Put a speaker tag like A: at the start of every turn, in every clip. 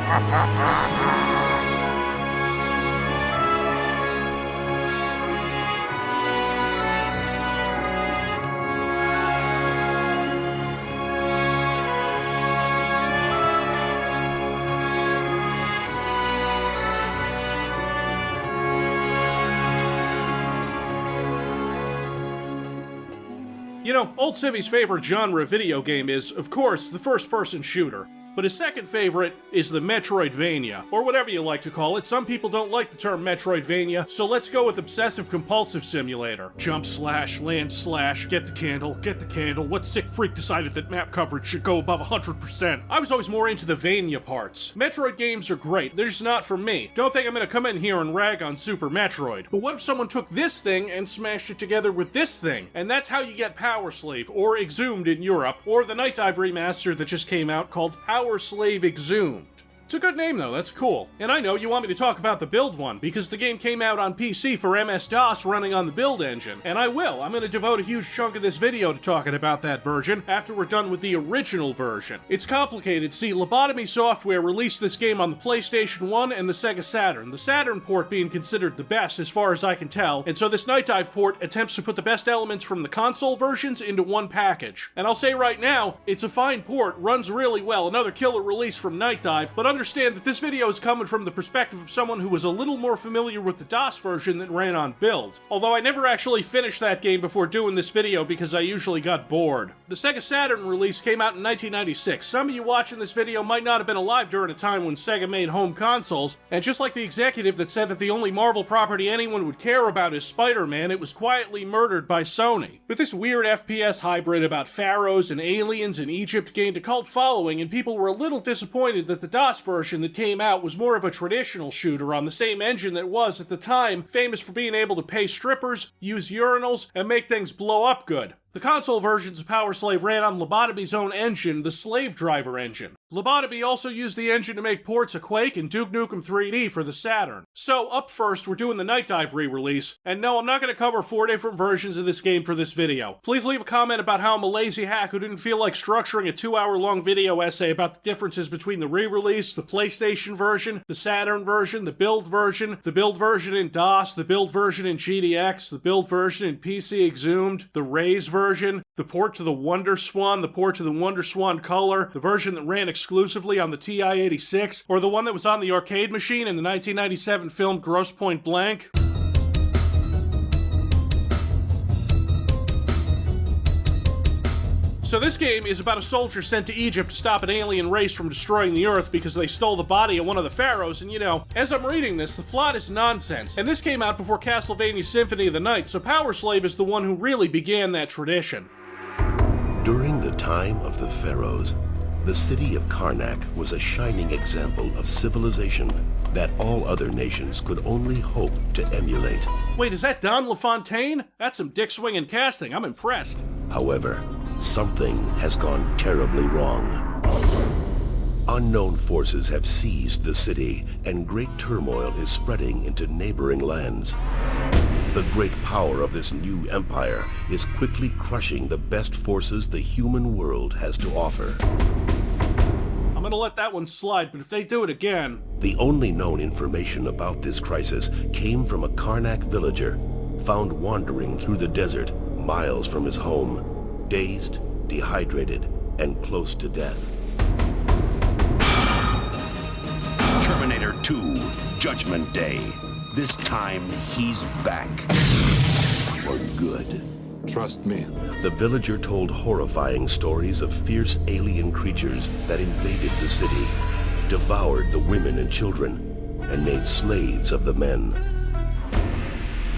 A: You know, Old Civvy's favorite genre of video game is, of course, the first-person shooter. But his second favorite is the Metroidvania, or whatever you like to call it. Some people don't like the term Metroidvania, so let's go with obsessive-compulsive simulator. Jump slash, land slash, get the candle, what sick freak decided that map coverage should go above 100%? I was always more into the Vania parts. Metroid games are great, they're just not for me. Don't think I'm gonna come in here and rag on Super Metroid. But what if someone took this thing and smashed it together with this thing? And that's how you get Power Slave, or Exhumed in Europe, or the Night Dive remaster that just came out called Power Slave Exhumed. It's a good name though, that's cool. And I know you want me to talk about the Build one, because the game came out on PC for MS-DOS running on the Build engine, and I will. I'm going to devote a huge chunk of this video to talking about that version after we're done with the original version. It's complicated. See, Lobotomy Software released this game on the PlayStation 1 and the Sega Saturn, the Saturn port being considered the best as far as I can tell, and so this Night Dive port attempts to put the best elements from the console versions into one package. And I'll say right now, it's a fine port, runs really well, another killer release from Night Dive, but understand that this video is coming from the perspective of someone who was a little more familiar with the DOS version that ran on Build. Although I never actually finished that game before doing this video because I usually got bored. The Sega Saturn release came out in 1996. Some of you watching this video might not have been alive during a time when Sega made home consoles, and just like the executive that said that the only Marvel property anyone would care about is Spider-Man, it was quietly murdered by Sony. But this weird FPS hybrid about pharaohs and aliens in Egypt gained a cult following, and people were a little disappointed that the DOS version that came out was more of a traditional shooter on the same engine that was, at the time, famous for being able to pay strippers, use urinals, and make things blow up good. The console versions of Power Slave ran on Lobotomy's own engine, the Slave Driver engine. Lobotomy also used the engine to make ports of Quake and Duke Nukem 3D for the Saturn. So, up first, we're doing the Night Dive re-release, and no, I'm not going to cover 4 different versions of this game for this video. Please leave a comment about how I'm a lazy hack who didn't feel like structuring a 2-hour-long video essay about the differences between the re-release, the PlayStation version, the Saturn version, the Build version in DOS, the Build version in GDX, the Build version in PC Exhumed, the Raze version, the port to the Wonder Swan, the port to the Wonder Swan Color, the version that ran exclusively on the TI-86, or the one that was on the arcade machine in the 1997 film Grosse Pointe Blank. So this game is about a soldier sent to Egypt to stop an alien race from destroying the Earth because they stole the body of one of the pharaohs, and you know, as I'm reading this, the plot is nonsense. And this came out before Castlevania Symphony of the Night, so Power Slave is the one who really began that tradition.
B: During the time of the pharaohs, the city of Karnak was a shining example of civilization that all other nations could only hope to emulate.
A: Wait, is that Don LaFontaine? That's some dick-swinging casting, I'm impressed.
B: However, something has gone terribly wrong. Unknown forces have seized the city, and great turmoil is spreading into neighboring lands. The great power of this new empire is quickly crushing the best forces the human world has to offer.
A: I'm gonna let that one slide, but if they do it again...
B: The only known information about this crisis came from a Karnak villager found wandering through the desert miles from his home, dazed, dehydrated, and close to death.
C: Terminator 2, Judgment Day. This time, he's back. For good.
D: Trust me.
B: The villager told horrifying stories of fierce alien creatures that invaded the city, devoured the women and children, and made slaves of the men.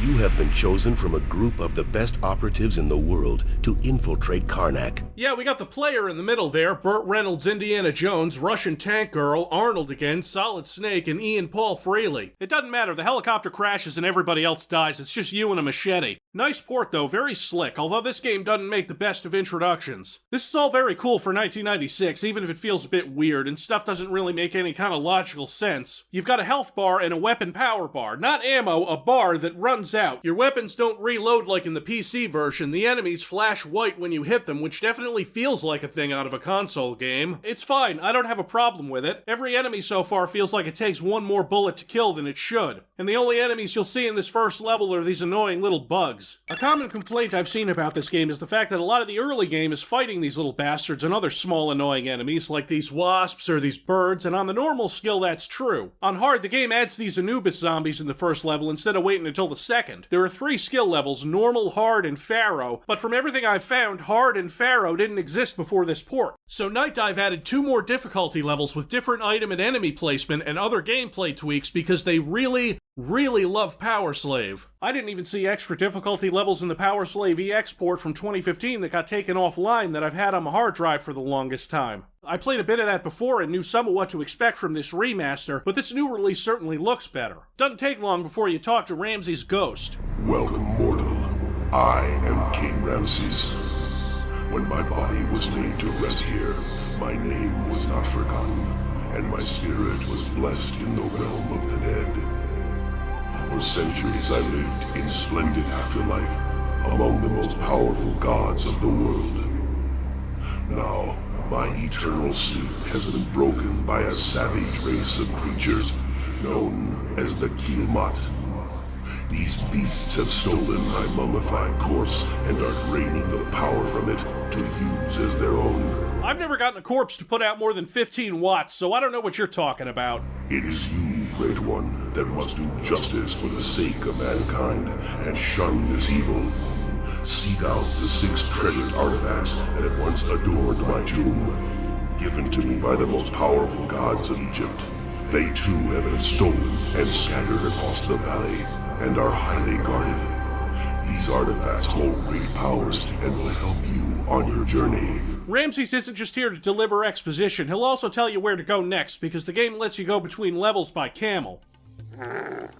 B: You have been chosen from a group of the best operatives in the world to infiltrate Karnak.
A: Yeah, we got the player in the middle there, Burt Reynolds, Indiana Jones, Russian Tank Girl, Arnold again, Solid Snake, and Ian Paul Freely. It doesn't matter, the helicopter crashes and everybody else dies, it's just you and a machete. Nice port though, very slick, although this game doesn't make the best of introductions. This is all very cool for 1996, even if it feels a bit weird, and stuff doesn't really make any kind of logical sense. You've got a health bar and a weapon power bar, not ammo, a bar that runs comes out. Your weapons don't reload like in the PC version. The enemies flash white when you hit them, which definitely feels like a thing out of a console game. It's fine, I don't have a problem with it. Every enemy so far feels like it takes one more bullet to kill than it should. And the only enemies you'll see in this first level are these annoying little bugs. A common complaint I've seen about this game is the fact that a lot of the early game is fighting these little bastards and other small annoying enemies like these wasps or these birds, and on the normal skill that's true. On hard, the game adds these Anubis zombies in the first level instead of waiting until the second. There are 3 skill levels, normal, hard, and pharaoh, but from everything I've found, hard and pharaoh didn't exist before this port. So Night Dive added 2 more difficulty levels with different item and enemy placement and other gameplay tweaks because they really love Power Slave. I didn't even see extra difficulty levels in the Power Slave EX port from 2015 that got taken offline that I've had on my hard drive for the longest time. I played a bit of that before and knew some of what to expect from this remaster, but this new release certainly looks better. Doesn't take long before you talk to Ramses' ghost.
B: Welcome, mortal. I am King Ramses. When my body was laid to rest here, my name was not forgotten, and my spirit was blessed in the realm of the dead. For centuries I lived in splendid afterlife among the most powerful gods of the world. Now, my eternal sleep has been broken by a savage race of creatures known as the Kilmat. These beasts have stolen my mummified corpse and are draining the power from it to use as their own.
A: I've never gotten a corpse to put out more than 15 watts, so I don't know what you're talking about.
B: It is you, Great One, that must do justice for the sake of mankind and shun this evil. Seek out the 6 treasured artifacts that once adorned my tomb, given to me by the most powerful gods of Egypt. They too have been stolen and scattered across the valley, and are highly guarded. These artifacts hold great powers and will help you on your journey.
A: Ramses isn't just here to deliver exposition, he'll also tell you where to go next, because the game lets you go between levels by camel.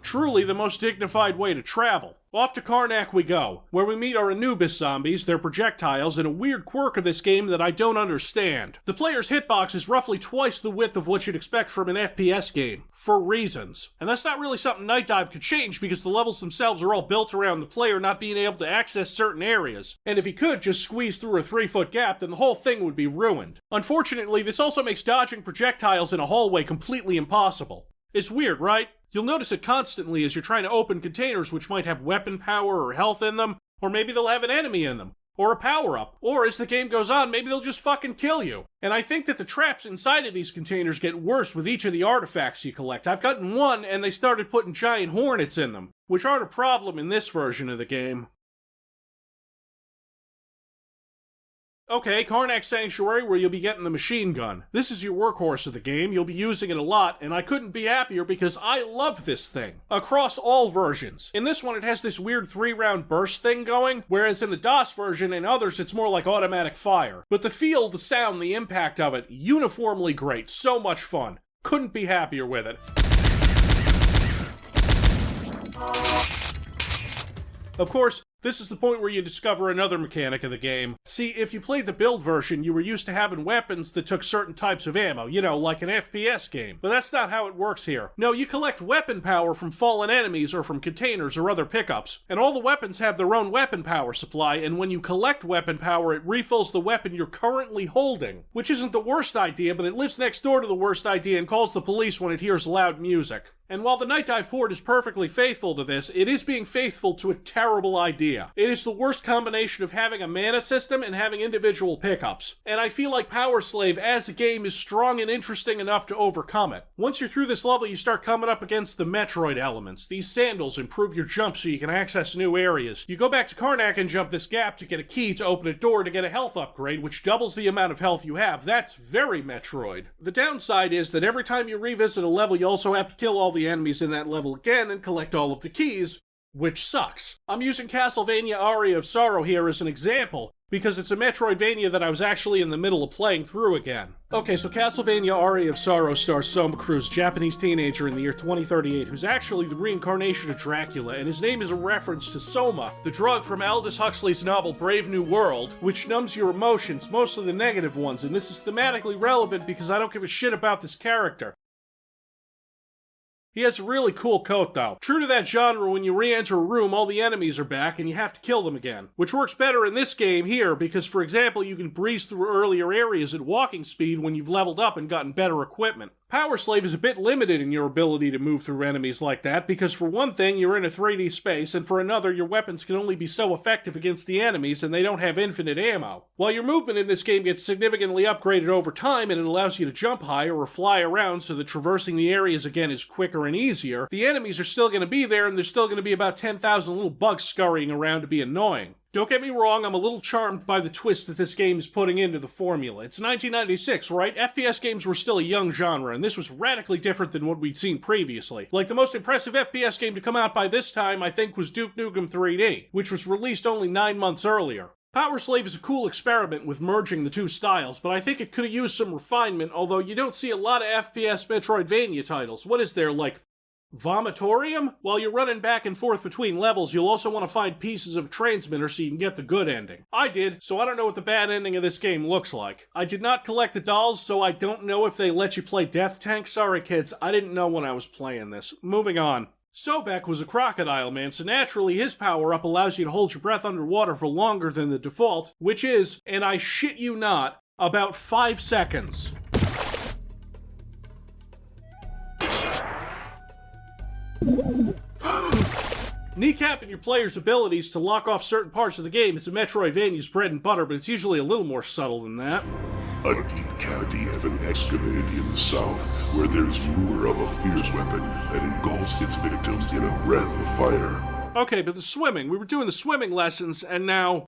A: Truly the most dignified way to travel. Off to Karnak we go, where we meet our Anubis zombies, their projectiles, and a weird quirk of this game that I don't understand. The player's hitbox is roughly twice the width of what you'd expect from an FPS game, for reasons. And that's not really something Night Dive could change because the levels themselves are all built around the player not being able to access certain areas. And if he could just squeeze through a 3-foot gap, then the whole thing would be ruined. Unfortunately, this also makes dodging projectiles in a hallway completely impossible. It's weird, right? You'll notice it constantly as you're trying to open containers which might have weapon power or health in them, or maybe they'll have an enemy in them, or a power-up, or as the game goes on, maybe they'll just fucking kill you. And I think that the traps inside of these containers get worse with each of the artifacts you collect. I've gotten one and they started putting giant hornets in them, which aren't a problem in this version of the game. Okay, Karnak Sanctuary, where you'll be getting the machine gun. This is your workhorse of the game, you'll be using it a lot, and I couldn't be happier because I love this thing. Across all versions. In this one, it has this weird 3-round burst thing going, whereas in the DOS version and others, it's more like automatic fire. But the feel, the sound, the impact of it, uniformly great. So much fun. Couldn't be happier with it. Of course, this is the point where you discover another mechanic of the game. See, if you played the build version, you were used to having weapons that took certain types of ammo, you know, like an FPS game. But that's not how it works here. No, you collect weapon power from fallen enemies or from containers or other pickups. And all the weapons have their own weapon power supply, and when you collect weapon power, it refills the weapon you're currently holding. Which isn't the worst idea, but it lives next door to the worst idea and calls the police when it hears loud music. And while the Night Dive port is perfectly faithful to this, it is being faithful to a terrible idea. It is the worst combination of having a mana system and having individual pickups. And I feel like Power Slave as a game is strong and interesting enough to overcome it. Once you're through this level, you start coming up against the Metroid elements. These sandals improve your jump so you can access new areas. You go back to Karnak and jump this gap to get a key to open a door to get a health upgrade, which doubles the amount of health you have. That's very Metroid. The downside is that every time you revisit a level, you also have to kill all the enemies in that level again and collect all of the keys, which sucks. I'm using Castlevania Aria of Sorrow here as an example, because it's a Metroidvania that I was actually in the middle of playing through again. Okay, so Castlevania Aria of Sorrow stars Soma Cruz, Japanese teenager in the year 2038, who's actually the reincarnation of Dracula, and his name is a reference to Soma, the drug from Aldous Huxley's novel Brave New World, which numbs your emotions, mostly the negative ones, and this is thematically relevant because I don't give a shit about this character. He has a really cool coat though. True to that genre, when you re-enter a room, all the enemies are back and you have to kill them again. Which works better in this game here because, for example, you can breeze through earlier areas at walking speed when you've leveled up and gotten better equipment. Power Slave is a bit limited in your ability to move through enemies like that because for one thing, you're in a 3D space, and for another, your weapons can only be so effective against the enemies and they don't have infinite ammo. While your movement in this game gets significantly upgraded over time and it allows you to jump higher or fly around so that traversing the areas again is quicker and easier, the enemies are still going to be there and there's still going to be about 10,000 little bugs scurrying around to be annoying. Don't get me wrong, I'm a little charmed by the twist that this game is putting into the formula. It's 1996, right? FPS games were still a young genre, and this was radically different than what we'd seen previously. Like, the most impressive FPS game to come out by this time, I think, was Duke Nukem 3D, which was released only 9 months earlier. Power Slave is a cool experiment with merging the two styles, but I think it could have used some refinement, although you don't see a lot of FPS Metroidvania titles. What is there, like Vomitorium? While you're running back and forth between levels, you'll also want to find pieces of a transmitter so you can get the good ending. I did, so I don't know what the bad ending of this game looks like. I did not collect the dolls, so I don't know if they let you play Death Tank. Sorry kids, I didn't know when I was playing this. Moving on. Sobek was a crocodile man, so naturally his power-up allows you to hold your breath underwater for longer than the default, which is, and I shit you not, about 5 seconds. Kneecapping your player's abilities to lock off certain parts of the game is a Metroidvania's bread and butter, but it's usually a little more subtle than that.
B: A deep cavity has been excavated in the south, where there's rumor of a fierce weapon that engulfs its victims in a breath of fire.
A: Okay, but the swimming. We were doing the swimming lessons, and now...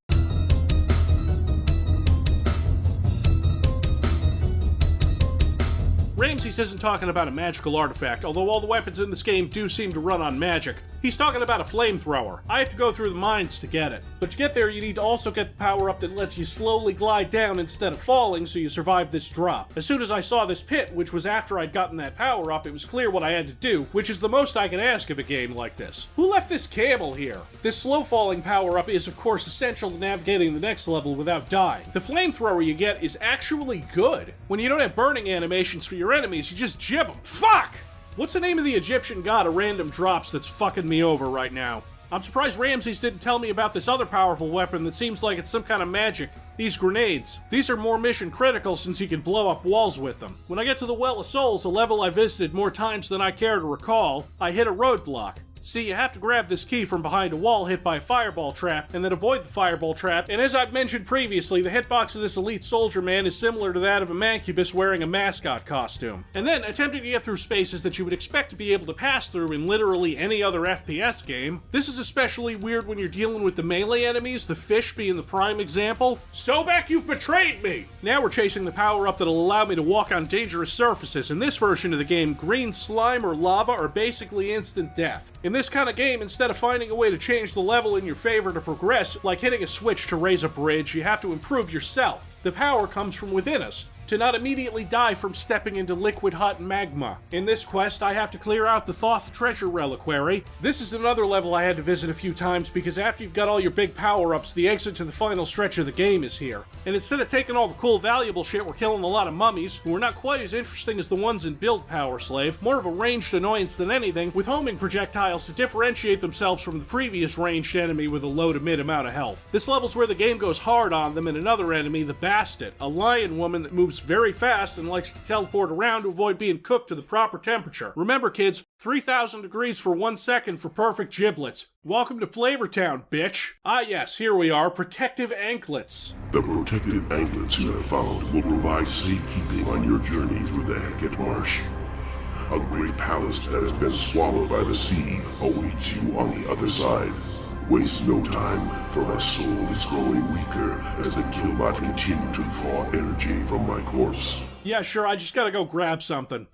A: Ramses isn't talking about a magical artifact, although all the weapons in this game do seem to run on magic. He's talking about a flamethrower. I have to go through the mines to get it. But to get there, you need to also get the power-up that lets you slowly glide down instead of falling so you survive this drop. As soon as I saw this pit, which was after I'd gotten that power-up, it was clear what I had to do, which is the most I can ask of a game like this. Who left this camel here? This slow-falling power-up is, of course, essential to navigating the next level without dying. The flamethrower you get is actually good. When you don't have burning animations for your enemies, you just jib them. Fuck! What's the name of the Egyptian god of random drops that's fucking me over right now? I'm surprised Ramses didn't tell me about this other powerful weapon that seems like it's some kind of magic. These grenades. These are more mission critical since you can blow up walls with them. When I get to the Well of Souls, a level I visited more times than I care to recall, I hit a roadblock. See, you have to grab this key from behind a wall hit by a fireball trap, and then avoid the fireball trap, and as I've mentioned previously, the hitbox of this elite soldier man is similar to that of a mancubus wearing a mascot costume. And then, attempting to get through spaces that you would expect to be able to pass through in literally any other FPS game. This is especially weird when you're dealing with the melee enemies, the fish being the prime example. Sobek, you've betrayed me! Now we're chasing the power-up that'll allow me to walk on dangerous surfaces. In this version of the game, green slime or lava are basically instant death. In this kind of game, instead of finding a way to change the level in your favor to progress, like hitting a switch to raise a bridge, you have to improve yourself. The power comes from within us, to not immediately die from stepping into liquid hot magma. In this quest, I have to clear out the Thoth Treasure Reliquary. This is another level I had to visit a few times because after you've got all your big power-ups, the exit to the final stretch of the game is here. And instead of taking all the cool valuable shit, we're killing a lot of mummies, who are not quite as interesting as the ones in Build Power Slave, more of a ranged annoyance than anything, with homing projectiles to differentiate themselves from the previous ranged enemy with a low to mid amount of health. This level's where the game goes hard on them, and another enemy, the Bastet, a lion woman that moves very fast and likes to teleport around to avoid being cooked to the proper temperature. Remember kids, 3,000 degrees for 1 second for perfect giblets. Welcome to Flavortown, bitch. Ah yes, here we are, protective anklets.
B: The protective anklets you have found will provide safekeeping on your journey through the Hecate Marsh. A great palace that has been swallowed by the sea awaits you on the other side. Waste no time, for my soul is growing weaker as the Killbot continue to draw energy from my corpse.
A: Yeah, sure, I just gotta go grab something.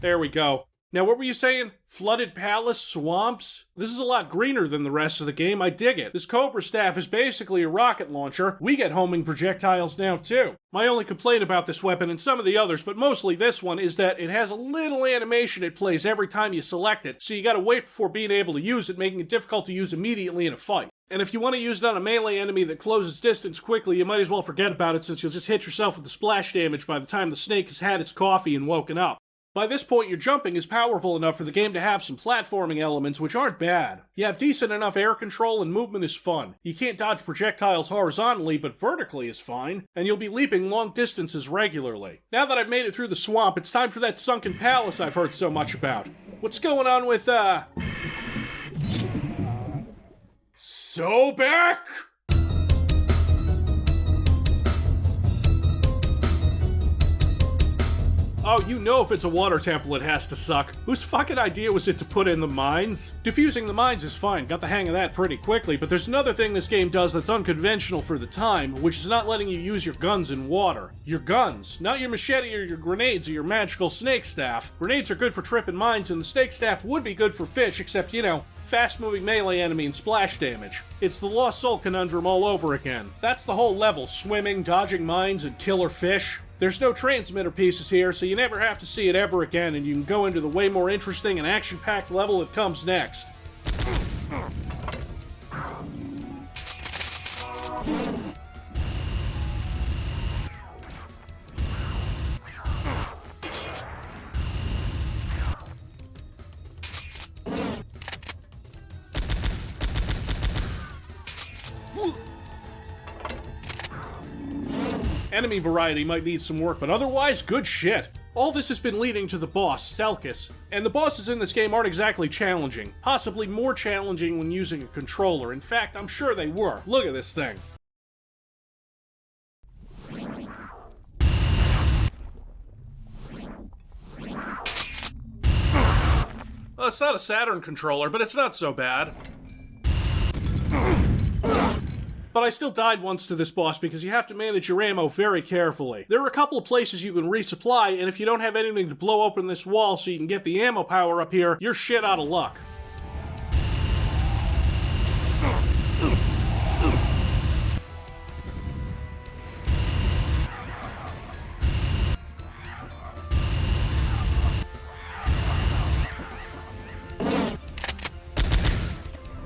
A: There we go. Now, what were you saying? Flooded palace? Swamps? This is a lot greener than the rest of the game. I dig it. This Cobra staff is basically a rocket launcher. We get homing projectiles now, too. My only complaint about this weapon, and some of the others, but mostly this one, is that it has a little animation it plays every time you select it, so you gotta wait before being able to use it, making it difficult to use immediately in a fight. And if you want to use it on a melee enemy that closes distance quickly, you might as well forget about it since you'll just hit yourself with the splash damage by the time the snake has had its coffee and woken up. By this point, your jumping is powerful enough for the game to have some platforming elements, which aren't bad. You have decent enough air control and movement is fun. You can't dodge projectiles horizontally, but vertically is fine, and you'll be leaping long distances regularly. Now that I've made it through the swamp, it's time for that sunken palace I've heard so much about. What's going on with, Sobek? Oh, you know if it's a water temple it has to suck. Whose fucking idea was it to put in the mines? Defusing the mines is fine, got the hang of that pretty quickly, but there's another thing this game does that's unconventional for the time, which is not letting you use your guns in water. Your guns, not your machete or your grenades or your magical snake staff. Grenades are good for tripping mines and the snake staff would be good for fish, except, you know, fast-moving melee enemy and splash damage. It's the Lost Soul conundrum all over again. That's the whole level, swimming, dodging mines, and killer fish. There's no transmitter pieces here, so you never have to see it ever again, and you can go into the way more interesting and action-packed level that comes next. Enemy variety might need some work, but otherwise, good shit. All this has been leading to the boss, Selkis. And the bosses in this game aren't exactly challenging. Possibly more challenging when using a controller. In fact, I'm sure they were. Look at this thing. Well, it's not a Saturn controller, but it's not so bad. But I still died once to this boss because you have to manage your ammo very carefully. There are a couple of places you can resupply, and if you don't have anything to blow open this wall so you can get the ammo power up here, you're shit out of luck.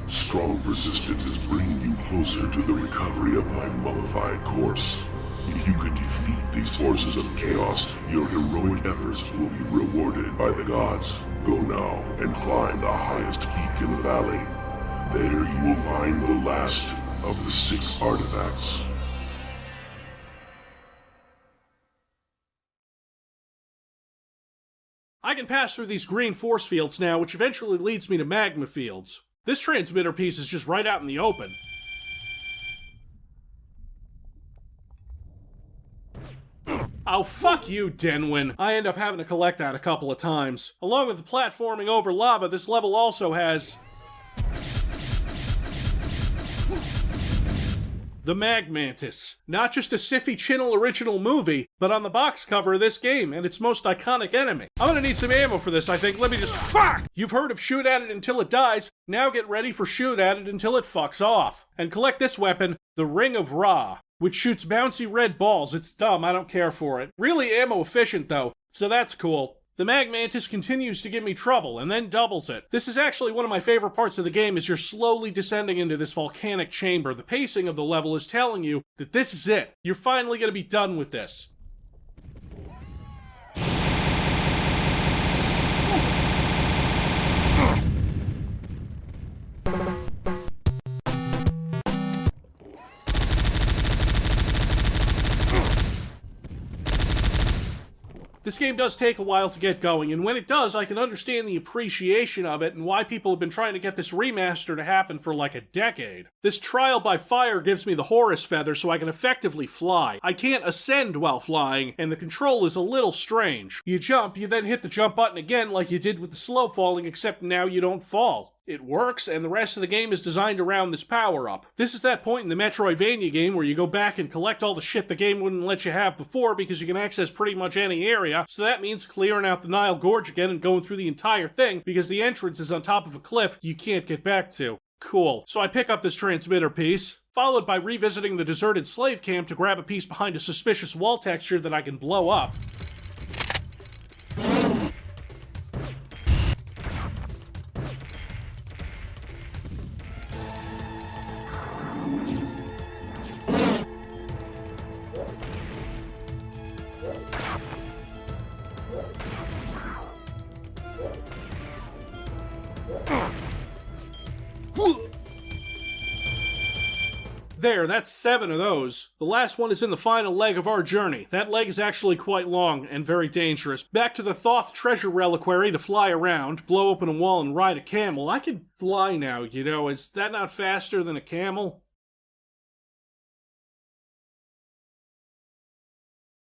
B: Strong persistence is bringing you closer to the recovery of my mummified corpse. If you can defeat these forces of chaos, your heroic efforts will be rewarded by the gods. Go now and climb the highest peak in the valley. There you will find the last of the 6 artifacts.
A: I can pass through these green force fields now, which eventually leads me to magma fields. This transmitter piece is just right out in the open. Oh, fuck you, Denwin. I end up having to collect that a couple of times. Along with the platforming over lava, this level also has the Magmantis. Not just a Siffy Chinnell original movie, but on the box cover of this game, and its most iconic enemy. I'm gonna need some ammo for this, I think. Let me just fuck! You've heard of shoot at it until it dies. Now get ready for shoot at it until it fucks off. And collect this weapon, the Ring of Ra, which shoots bouncy red balls. It's dumb, I don't care for it. Really ammo efficient though, so that's cool. The Magmantis continues to give me trouble, and then doubles it. This is actually one of my favorite parts of the game, as you're slowly descending into this volcanic chamber. The pacing of the level is telling you that this is it. You're finally gonna be done with this. This game does take a while to get going, and when it does, I can understand the appreciation of it and why people have been trying to get this remaster to happen for like a decade. This trial by fire gives me the Horus feather so I can effectively fly. I can't ascend while flying, and the control is a little strange. You jump, you then hit the jump button again like you did with the slow falling, except now you don't fall. It works, and the rest of the game is designed around this power-up. This is that point in the Metroidvania game where you go back and collect all the shit the game wouldn't let you have before because you can access pretty much any area, so that means clearing out the Nile Gorge again and going through the entire thing because the entrance is on top of a cliff you can't get back to. Cool. So I pick up this transmitter piece, followed by revisiting the deserted slave camp to grab a piece behind a suspicious wall texture that I can blow up. There, that's 7 of those. The last one is in the final leg of our journey. That leg is actually quite long and very dangerous. Back to the Thoth treasure reliquary to fly around, blow open a wall and ride a camel. I can fly now, you know. Is that not faster than a camel?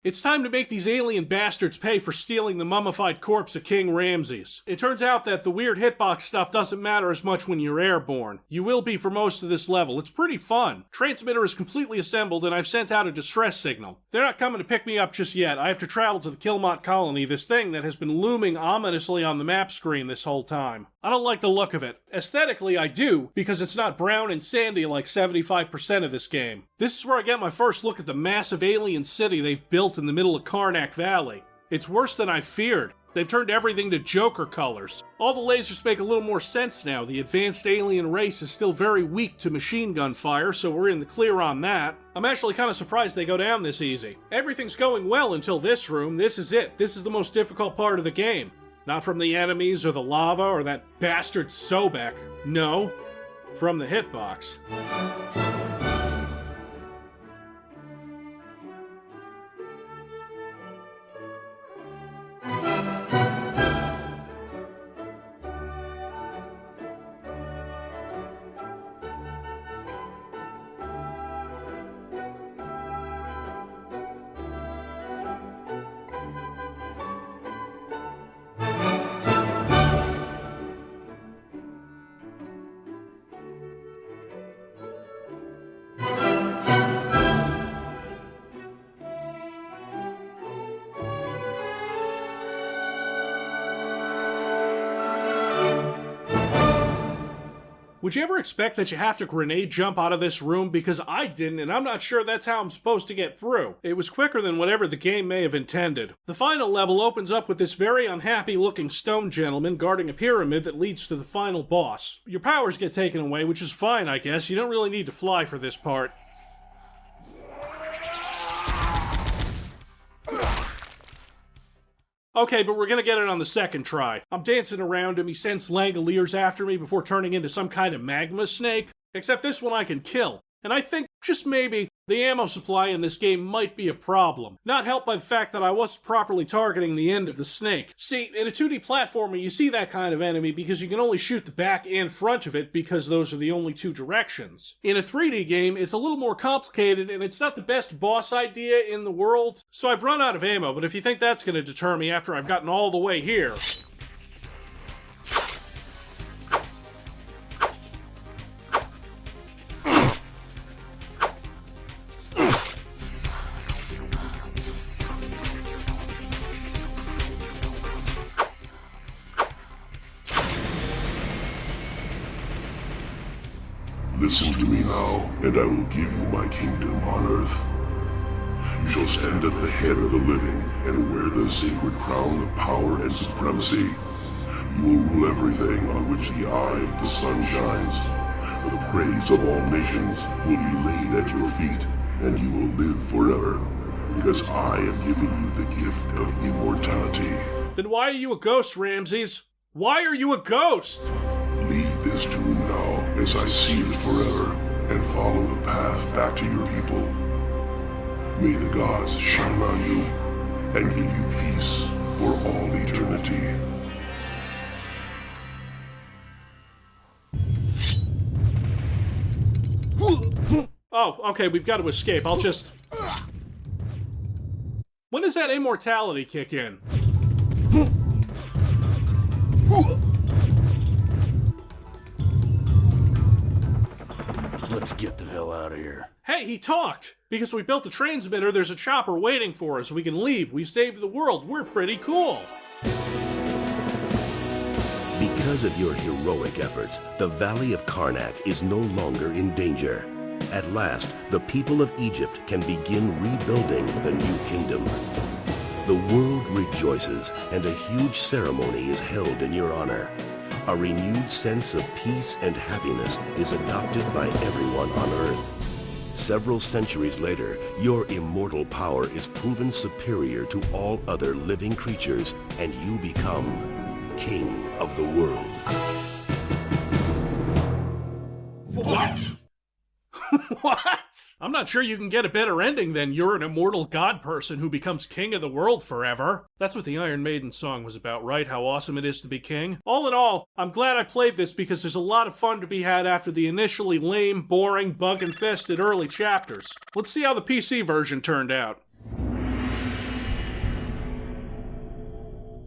A: It's time to make these alien bastards pay for stealing the mummified corpse of King Ramses. It turns out that the weird hitbox stuff doesn't matter as much when you're airborne. You will be for most of this level. It's pretty fun. Transmitter is completely assembled and I've sent out a distress signal. They're not coming to pick me up just yet. I have to travel to the Kilmot colony, this thing that has been looming ominously on the map screen this whole time. I don't like the look of it. Aesthetically, I do, because it's not brown and sandy like 75% of this game. This is where I get my first look at the massive alien city they've built in the middle of Karnak Valley. It's worse than I feared. They've turned everything to Joker colors. All the lasers make a little more sense now. The advanced alien race is still very weak to machine gun fire, so we're in the clear on that. I'm actually kind of surprised they go down this easy. Everything's going well until this room. This is it. This is the most difficult part of the game. Not from the enemies or the lava or that bastard Sobek. No, from the hitbox. Would you ever expect that you have to grenade jump out of this room? Because I didn't, and I'm not sure that's how I'm supposed to get through. It was quicker than whatever the game may have intended. The final level opens up with this very unhappy looking stone gentleman guarding a pyramid that leads to the final boss. Your powers get taken away, which is fine, I guess. You don't really need to fly for this part. Okay, but we're gonna get it on the second try. I'm dancing around him, he sends Langoliers after me before turning into some kind of magma snake. Except this one I can kill. And I think, just maybe, the ammo supply in this game might be a problem. Not helped by the fact that I wasn't properly targeting the end of the snake. See, in a 2D platformer, you see that kind of enemy because you can only shoot the back and front of it because those are the only two directions. In a 3D game, it's a little more complicated and it's not the best boss idea in the world, so I've run out of ammo, but if you think that's gonna deter me after I've gotten all the way here...
B: Listen to me now, and I will give you my kingdom on earth. You shall stand at the head of the living and wear the sacred crown of power and supremacy. You will rule everything on which the eye of the sun shines. The praise of all nations will be laid at your feet, and you will live forever, because I have given you the gift of immortality.
A: Then why are you a ghost, Ramses? Why are you a ghost?
B: Leave this tomb now, as I seal it forever, and follow the path back to your people. May the gods shine on you, and give you peace for all eternity.
A: Oh, okay, we've got to escape. I'll just... When does that immortality kick in?
D: Let's get the hell out of here.
A: Hey, he talked! Because we built the transmitter, there's a chopper waiting for us. We can leave. We saved the world. We're pretty cool.
B: Because of your heroic efforts, the Valley of Karnak is no longer in danger. At last, the people of Egypt can begin rebuilding the new kingdom. The world rejoices, and a huge ceremony is held in your honor. A renewed sense of peace and happiness is adopted by everyone on Earth. Several centuries later, your immortal power is proven superior to all other living creatures, and you become King of the World.
A: What? What? not sure you can get a better ending than you're an immortal god person who becomes king of the world forever. That's what the Iron Maiden song was about, right? How awesome it is to be king. All in all, I'm glad I played this because there's a lot of fun to be had after the initially lame, boring, bug-infested early chapters. Let's see how the PC version turned out.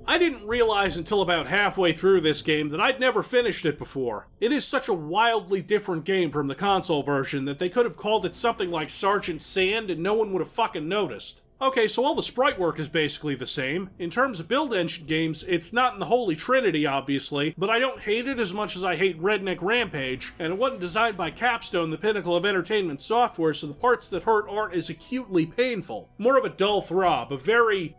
A: I didn't realize until about halfway through this game that I'd never finished it before. It is such a wildly different game from the console version that they could have called it something like Sergeant Sand and no one would have fucking noticed. Okay, so all the sprite work is basically the same. In terms of build engine games, it's not in the holy trinity, obviously, but I don't hate it as much as I hate Redneck Rampage, and it wasn't designed by Capstone, the pinnacle of entertainment software, so the parts that hurt aren't as acutely painful. More of a dull throb, a very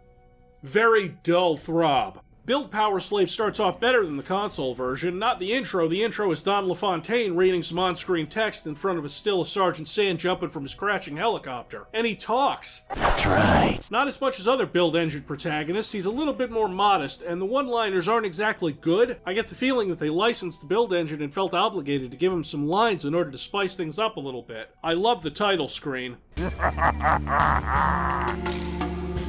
A: dull throb. Build Power Slave starts off better than the console version, not the intro. The intro is Don LaFontaine reading some on-screen text in front of a still of Sergeant Sand jumping from his crashing helicopter. And he talks.
B: That's right.
A: Not as much as other build engine protagonists, he's a little bit more modest, and the one-liners aren't exactly good. I get the feeling that they licensed the build engine and felt obligated to give him some lines in order to spice things up a little bit. I love the title screen.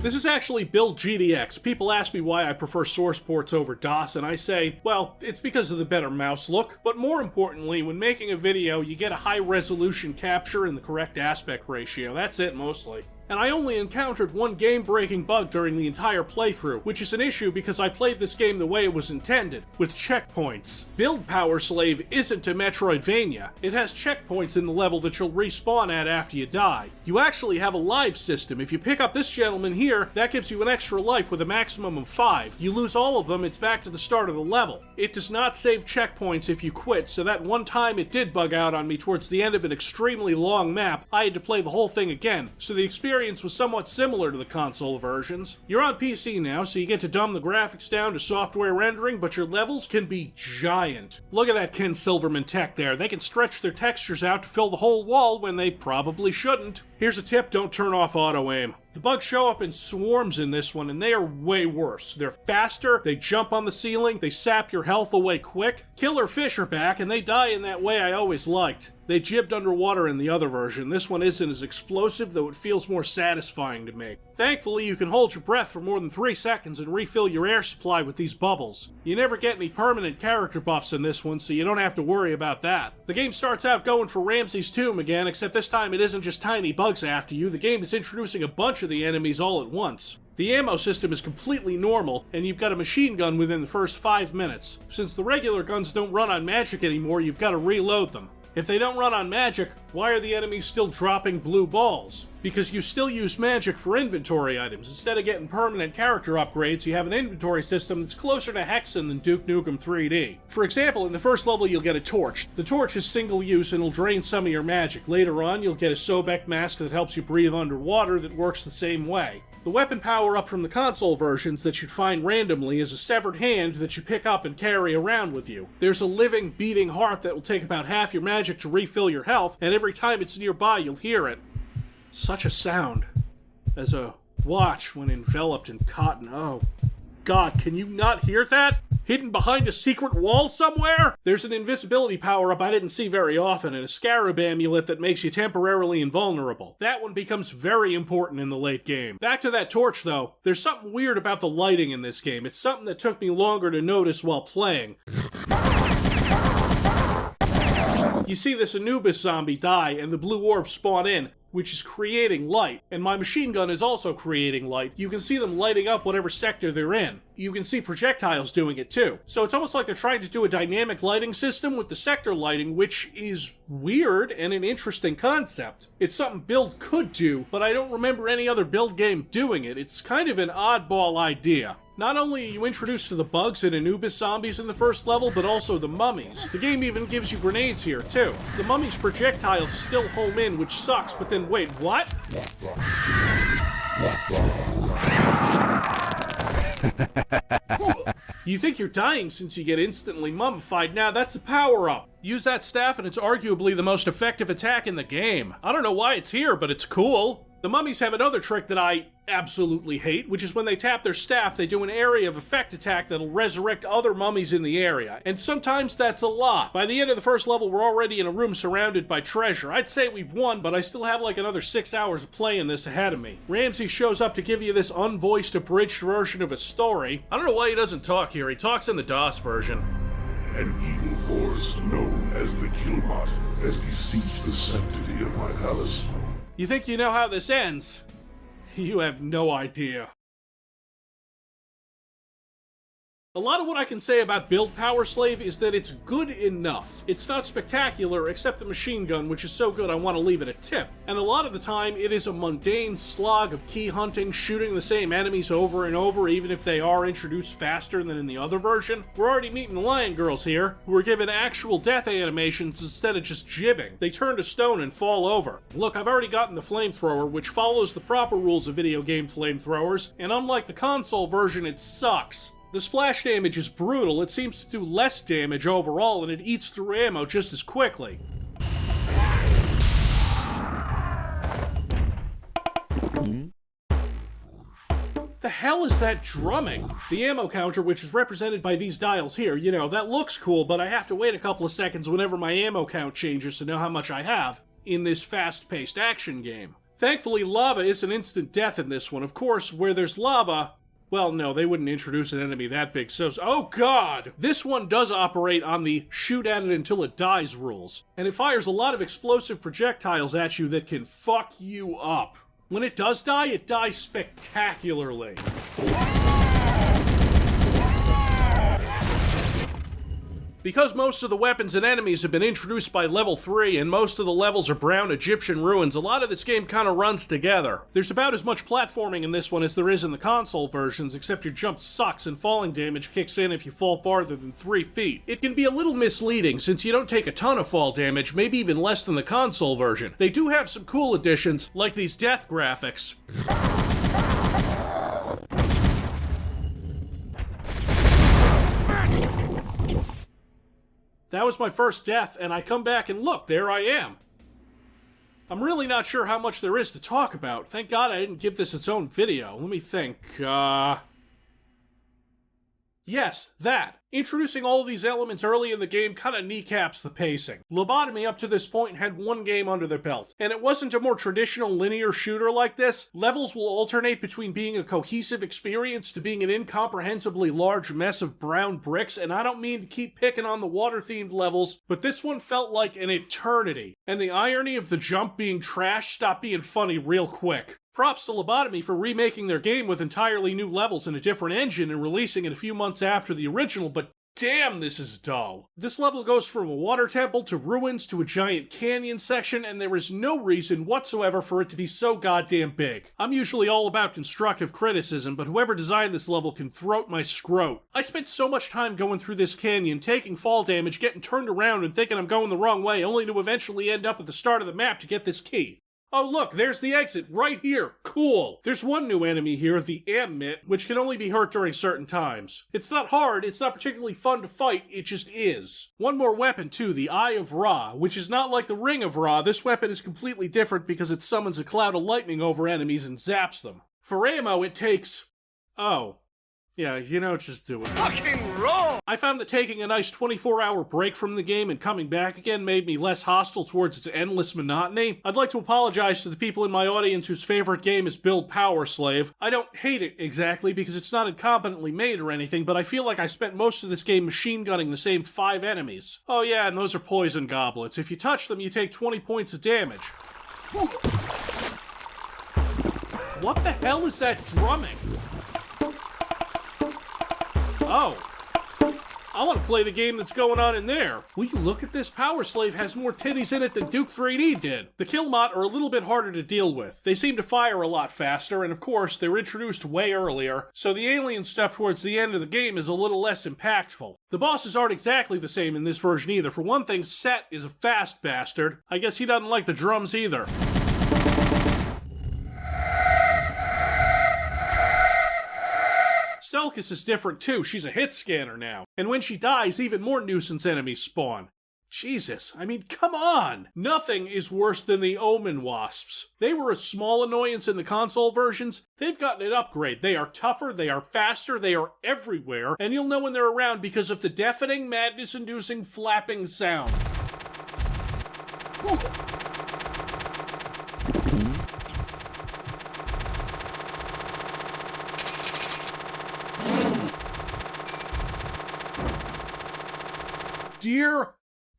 A: This is actually Build GDX. People ask me why I prefer source ports over DOS, and I say, well, it's because of the better mouse look. But more importantly, when making a video, you get a high-resolution capture and the correct aspect ratio. That's it, mostly. And I only encountered one game-breaking bug during the entire playthrough, which is an issue because I played this game the way it was intended, with checkpoints. Build Power Slave isn't a Metroidvania. It has checkpoints in the level that you'll respawn at after you die. You actually have a life system. If you pick up this gentleman here, that gives you an extra life with a maximum of 5. You lose all of them, it's back to the start of the level. It does not save checkpoints if you quit, so that one time it did bug out on me towards the end of an extremely long map, I had to play the whole thing again, so the experience was somewhat similar to the console versions. You're on PC now, so you get to dumb the graphics down to software rendering, but your levels can be giant. Look at that Ken Silverman tech there. They can stretch their textures out to fill the whole wall when they probably shouldn't. Here's a tip, don't turn off auto-aim. The bugs show up in swarms in this one, and they are way worse. They're faster, they jump on the ceiling, they sap your health away quick. Killer fish are back, and they die in that way I always liked. They jibbed underwater in the other version. This one isn't as explosive, though it feels more satisfying to me. Thankfully, you can hold your breath for more than 3 seconds and refill your air supply with these bubbles. You never get any permanent character buffs in this one, so you don't have to worry about that. The game starts out going for Ramsey's Tomb again, except this time it isn't just tiny bugs after you. The game is introducing a bunch of the enemies all at once. The ammo system is completely normal, and you've got a machine gun within the first 5 minutes. Since the regular guns don't run on magic anymore, you've got to reload them. If they don't run on magic, why are the enemies still dropping blue balls? Because you still use magic for inventory items. Instead of getting permanent character upgrades, you have an inventory system that's closer to Hexen than Duke Nukem 3D. For example, in the first level you'll get a torch. The torch is single use and will drain some of your magic. Later on, you'll get a Sobek mask that helps you breathe underwater that works the same way. The weapon power-up from the console versions that you'd find randomly is a severed hand that you pick up and carry around with you. There's a living, beating heart that will take about half your magic to refill your health, and every time it's nearby you'll hear it. Such a sound. As a watch when enveloped in cotton. Oh, God, can you not hear that? Hidden behind a secret wall somewhere? There's an invisibility power-up I didn't see very often, and a scarab amulet that makes you temporarily invulnerable. That one becomes very important in the late game. Back to that torch, though. There's something weird about the lighting in this game. It's something that took me longer to notice while playing. You see this Anubis zombie die, and the blue orbs spawn in, which is creating light, and my machine gun is also creating light. You can see them lighting up whatever sector they're in. You can see projectiles doing it too. So it's almost like they're trying to do a dynamic lighting system with the sector lighting, which is weird and an interesting concept. It's something Build could do, but I don't remember any other Build game doing it. It's kind of an oddball idea. Not only are you introduced to the bugs and Anubis zombies in the first level, but also the mummies. The game even gives you grenades here, too. The mummies' projectiles still home in, which sucks, but then wait, what? You think you're dying since you get instantly mummified. Now that's a power-up. Use that staff and it's arguably the most effective attack in the game. I don't know why it's here, but it's cool. The mummies have another trick that I absolutely hate, which is when they tap their staff, they do an area of effect attack that'll resurrect other mummies in the area. And sometimes that's a lot. By the end of the first level, we're already in a room surrounded by treasure. I'd say we've won, but I still have like another 6 hours of playing this ahead of me. Ramsey shows up to give you this unvoiced, abridged version of a story. I don't know why he doesn't talk here. He talks in the DOS version.
D: An evil force known as the Killmot has besieged the sanctity of my palace.
A: You think you know how this ends? You have no idea. A lot of what I can say about Build Power Slave is that it's good enough. It's not spectacular, except the machine gun, which is so good I want to leave it a tip. And a lot of the time, it is a mundane slog of key hunting, shooting the same enemies over and over, even if they are introduced faster than in the other version. We're already meeting the Lion Girls here, who are given actual death animations instead of just jibbing. They turn to stone and fall over. Look, I've already gotten the flamethrower, which follows the proper rules of video game flamethrowers, and unlike the console version, it sucks. The splash damage is brutal, it seems to do less damage overall, and it eats through ammo just as quickly. The hell is that drumming? The ammo counter, which is represented by these dials here, you know, that looks cool, but I have to wait a couple of seconds whenever my ammo count changes to know how much I have in this fast-paced action game. Thankfully, lava is an instant death in this one. Of course, where there's lava, well, no, they wouldn't introduce an enemy that big, so... Oh, God! This one does operate on the shoot at it until it dies rules, and it fires a lot of explosive projectiles at you that can fuck you up. When it does die, it dies spectacularly. Because most of the weapons and enemies have been introduced by level 3 and most of the levels are brown Egyptian ruins, a lot of this game kind of runs together. There's about as much platforming in this one as there is in the console versions, except your jump sucks and falling damage kicks in if you fall farther than 3 feet. It can be a little misleading since you don't take a ton of fall damage, maybe even less than the console version. They do have some cool additions, like these death graphics. That was my first death, and I come back and look, there I am. I'm really not sure how much there is to talk about. Thank God I didn't give this its own video. Let me think, Yes, that. Introducing all of these elements early in the game kind of kneecaps the pacing. Lobotomy up to this point had one game under their belt, and it wasn't a more traditional linear shooter like this. Levels will alternate between being a cohesive experience to being an incomprehensibly large mess of brown bricks, and I don't mean to keep picking on the water-themed levels, but this one felt like an eternity, and the irony of the jump being trash stopped being funny real quick. Props to Lobotomy for remaking their game with entirely new levels and a different engine and releasing it a few months after the original, but damn, this is dull. This level goes from a water temple to ruins to a giant canyon section, and there is no reason whatsoever for it to be so goddamn big. I'm usually all about constructive criticism, but whoever designed this level can throat my scrote. I spent so much time going through this canyon, taking fall damage, getting turned around and thinking I'm going the wrong way, only to eventually end up at the start of the map to get this key. Oh look, there's the exit, right here. Cool. There's one new enemy here, the Ammit, which can only be hurt during certain times. It's not hard, it's not particularly fun to fight, it just is. One more weapon too, the Eye of Ra, which is not like the Ring of Ra. This weapon is completely different because it summons a cloud of lightning over enemies and zaps them. For ammo, it takes... Oh. Yeah, you know, just do it. Fucking roll! I found that taking a nice 24-hour break from the game and coming back again made me less hostile towards its endless monotony. I'd like to apologize to the people in my audience whose favorite game is Build Power Slave. I don't hate it exactly because it's not incompetently made or anything, but I feel like I spent most of this game machine gunning the same 5 enemies. Oh yeah, and those are poison goblets. If you touch them, you take 20 points of damage. What the hell is that drumming? Oh. I want to play the game that's going on in there. Will you look at this? Power Slave has more titties in it than Duke 3D did. The Killmot are a little bit harder to deal with. They seem to fire a lot faster, and of course, they were introduced way earlier, so the alien stuff towards the end of the game is a little less impactful. The bosses aren't exactly the same in this version either. For one thing, Set is a fast bastard. I guess he doesn't like the drums either. Selkis is different too, she's a hit scanner now. And when she dies, even more nuisance enemies spawn. Jesus, I mean, come on! Nothing is worse than the Omen Wasps. They were a small annoyance in the console versions. They've gotten an upgrade. They are tougher, they are faster, they are everywhere, and you'll know when they're around because of the deafening, madness-inducing flapping sound. Dear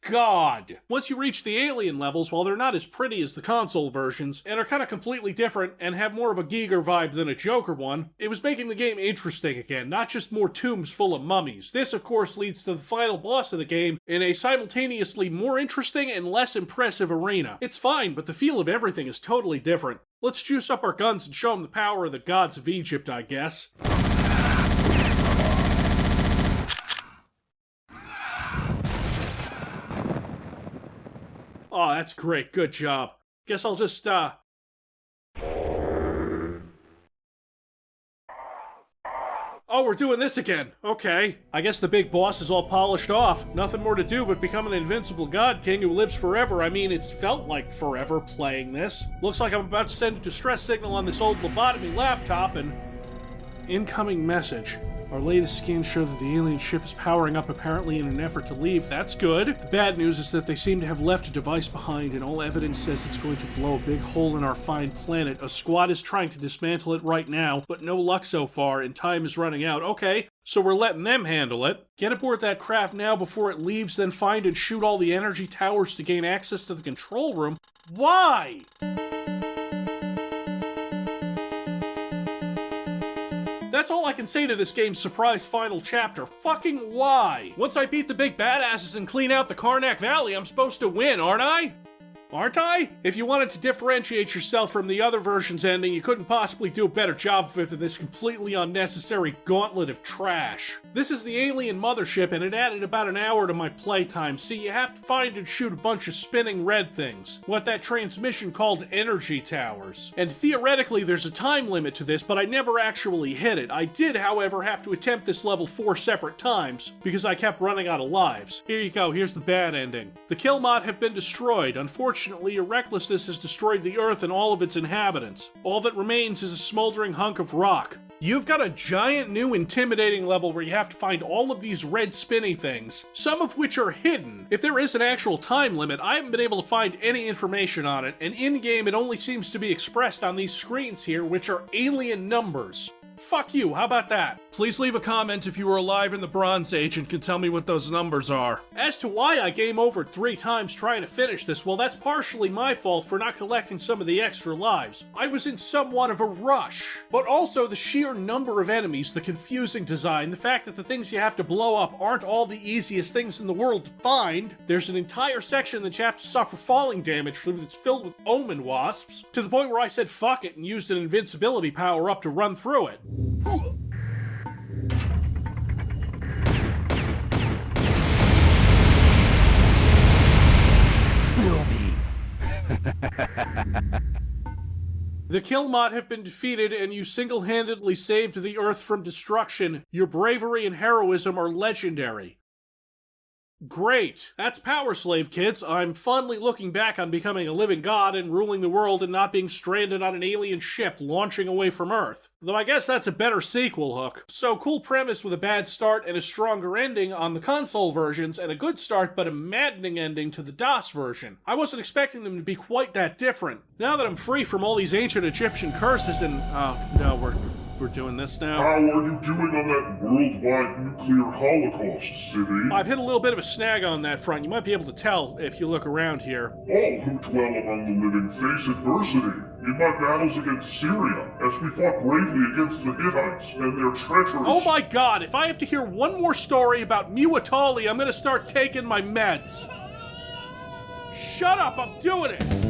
A: God. Once you reach the alien levels, while they're not as pretty as the console versions, and are kind of completely different and have more of a Giger vibe than a Joker one, it was making the game interesting again, not just more tombs full of mummies. This, of course, leads to the final boss of the game in a simultaneously more interesting and less impressive arena. It's fine, but the feel of everything is totally different. Let's juice up our guns and show them the power of the gods of Egypt, I guess. Oh, that's great. Good job. Guess I'll just, Oh, we're doing this again. Okay. I guess the big boss is all polished off. Nothing more to do but become an invincible god king who lives forever. I mean, it's felt like forever playing this. Looks like I'm about to send a distress signal on this old lobotomy laptop and... Incoming message. Our latest scans show that the alien ship is powering up apparently in an effort to leave. That's good. The bad news is that they seem to have left a device behind, and all evidence says it's going to blow a big hole in our fine planet. A squad is trying to dismantle it right now, but no luck so far, and time is running out. Okay, so we're letting them handle it. Get aboard that craft now before it leaves, then find and shoot all the energy towers to gain access to the control room. Why? That's all I can say to this game's surprise final chapter. Fucking why? Once I beat the big badasses and clean out the Karnak Valley, I'm supposed to win, aren't I? Aren't I? If you wanted to differentiate yourself from the other version's ending, you couldn't possibly do a better job of it than this completely unnecessary gauntlet of trash. This is the alien mothership, and it added about an hour to my playtime. See, you have to find and shoot a bunch of spinning red things. What that transmission called energy towers. And theoretically, there's a time limit to this, but I never actually hit it. I did, however, have to attempt this level 4 separate times, because I kept running out of lives. Here you go, here's the bad ending. The Killmot have been destroyed. Unfortunately, your recklessness has destroyed the Earth and all of its inhabitants. All that remains is a smoldering hunk of rock. You've got a giant new intimidating level where you have to find all of these red spinny things, some of which are hidden. If there is an actual time limit, I haven't been able to find any information on it, and in-game it only seems to be expressed on these screens here, which are alien numbers. Fuck you, how about that? Please leave a comment if you were alive in the Bronze Age and can tell me what those numbers are. As to why I game overed 3 times trying to finish this, well, that's partially my fault for not collecting some of the extra lives. I was in somewhat of a rush. But also the sheer number of enemies, the confusing design, the fact that the things you have to blow up aren't all the easiest things in the world to find. There's an entire section that you have to suffer falling damage through that's filled with Omen Wasps, to the point where I said fuck it and used an invincibility power up to run through it. The Killmot have been defeated and you single-handedly saved the Earth from destruction. Your bravery and heroism are legendary. Great. That's Power Slave, kids. I'm fondly looking back on becoming a living god and ruling the world and not being stranded on an alien ship launching away from Earth. Though I guess that's a better sequel hook. So, cool premise with a bad start and a stronger ending on the console versions, and a good start but a maddening ending to the DOS version. I wasn't expecting them to be quite that different. Now that I'm free from all these ancient Egyptian curses and... oh, no, we're doing this now.
D: How are you doing on that worldwide nuclear holocaust, Civvy?
A: I've hit a little bit of a snag on that front. You might be able to tell if you look around here.
D: All who dwell among the living face adversity. In my battles against Syria, as we fought bravely against the Hittites and their treacherous...
A: Oh my god, if I have to hear one more story about Muatali, I'm gonna start taking my meds. Shut up, I'm doing it!